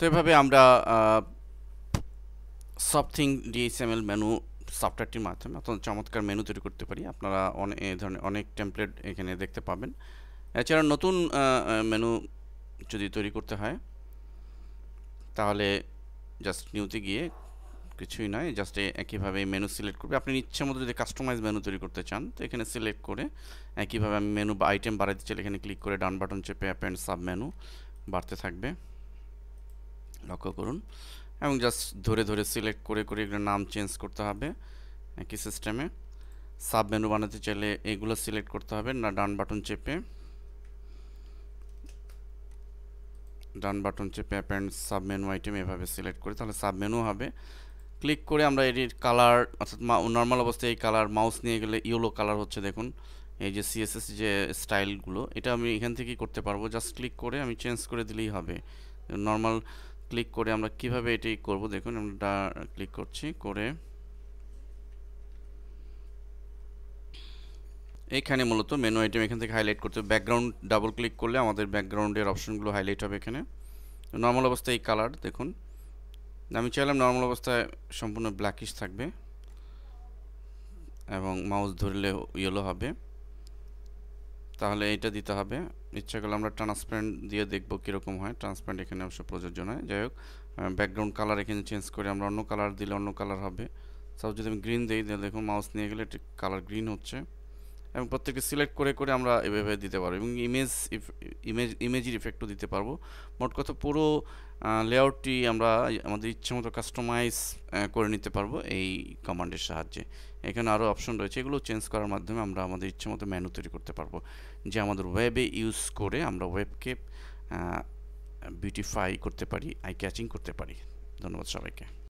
তো এভাবে আমরা সবথিং ডিএক্সএমএল মেনু সফটওয়্যারটির মাধ্যমে অত্যন্ত চমৎকার মেনু তৈরি করতে পারি। আপনারা এই ধরনের অনেক টেমপ্লেট এখানে দেখতে পাবেন। এছাড়া নতুন মেনু যদি তৈরি করতে হয় তাহলে জাস্ট নিউতে গিয়ে কিছুই নয়, জাস্ট একইভাবে মেনু সিলেক্ট করবে। আপনি ইচ্ছে মতো যদি কাস্টমাইজ মেনু তৈরি করতে চান তো এখানে সিলেক্ট করে একইভাবে আমি মেনু বা আইটেম বাড়াইতে চাইলে এখানে ক্লিক করে ডান বাটন চেপে অ্যাপেন্ড সাব মেনু বাড়তে থাকবে, লক্ষ্য করুন। এবং জাস্ট ধরে ধরে সিলেক্ট করে করে এগুলোর নাম চেঞ্জ করতে হবে একই সিস্টেমে। সাব মেনু বানাতে চাইলে এগুলো সিলেক্ট করতে হবে, না ডান বাটন চেপে অ্যাপেন্ড সাব মেনু আইটেম এভাবে সিলেক্ট করে তাহলে সাব মেনু হবে। ক্লিক করে আমরা এটির কালার, অর্থাৎ নর্মাল অবস্থায় এই কালার, মাউস নিয়ে গেলে ইয়েলো কালার হচ্ছে দেখুন। এই যে সিএসএস যে স্টাইলগুলো, এটা আমি এখান থেকেই করতে পারবো। জাস্ট ক্লিক করে আমি চেঞ্জ করে দিলেই হবে। নর্মাল ক্লিক করে আমরা কিভাবে এটি করব দেখুন। আমরা ক্লিক করছি, করে এইখানে মূলত মেনু আইটেম এখান থেকে হাইলাইট করতে হবে। ব্যাকগ্রাউন্ড ডাবল ক্লিক করলে আমাদের ব্যাকগ্রাউন্ডের অপশনগুলো হাইলাইট হবে এখানে। নর্মাল অবস্থায় এই কালার দেখুন, আমি চাইলাম নর্মাল অবস্থায় সম্পূর্ণ ব্ল্যাকিশ থাকবে এবং মাউস ধরলে ইয়েলো হবে, তাহলে এটা দিতে হবে। ইচ্ছা করলে আমরা ট্রান্সপারেন্ট দিয়ে দেখব কীরকম হয়। ট্রান্সপারেন্ট এখানে অবশ্য প্রযোজ্য নয়। যাই হোক, ব্যাকগ্রাউন্ড কালার এখানে চেঞ্জ করে আমরা অন্য কালার দিলে অন্য কালার হবে। সাপোজ যদি আমি গ্রিন দিই, তাহলে দেখুন মাউস নিয়ে গেলে এটি কালার গ্রিন হচ্ছে। এবং প্রত্যেককে সিলেক্ট করে করে আমরা এভাবে দিতে পারবো এবং ইমেজের ইফেক্টও দিতে পারবো। মোট কথা পুরো লেআউটটি আমরা আমাদের ইচ্ছে মতো কাস্টমাইজ করে নিতে পারবো এই কমান্ডের সাহায্যে। এখানে আরও অপশন রয়েছে, এগুলো চেঞ্জ করার মাধ্যমে আমরা আমাদের ইচ্ছে মতো মেনু তৈরি করতে পারবো, যে আমাদের ওয়েবে ইউজ করে আমরা ওয়েবকে বিউটিফাই করতে পারি, আই ক্যাচিং করতে পারি। ধন্যবাদ সবাইকে।